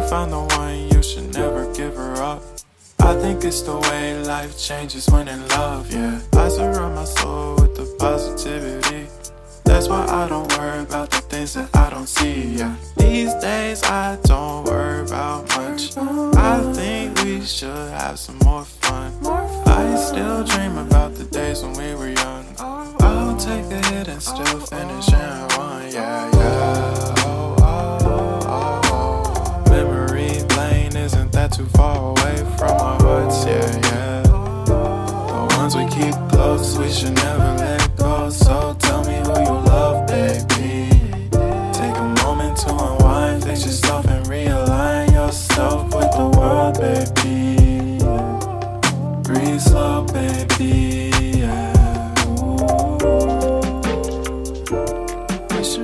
found the one, you should never give her up. I think it's the way life changes when in love, yeah. I surround my soul with the positivity. That's why I don't worry about the things that I don't see, yeah. These days I don't worry about much. I think we should have some more fun. I still dream about the days when we were young. I'll take a hit and still finish and one, yeah, yeah. Oh, oh, oh, oh. Memory lane isn't that too far away from our hearts, yeah, yeah. The ones we keep close, we should never let go. So tell me who you love, baby. Take a moment to unwind, fix yourself and realign yourself with the world, baby. Breathe slow, baby, yeah. Wish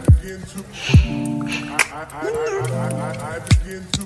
I begin to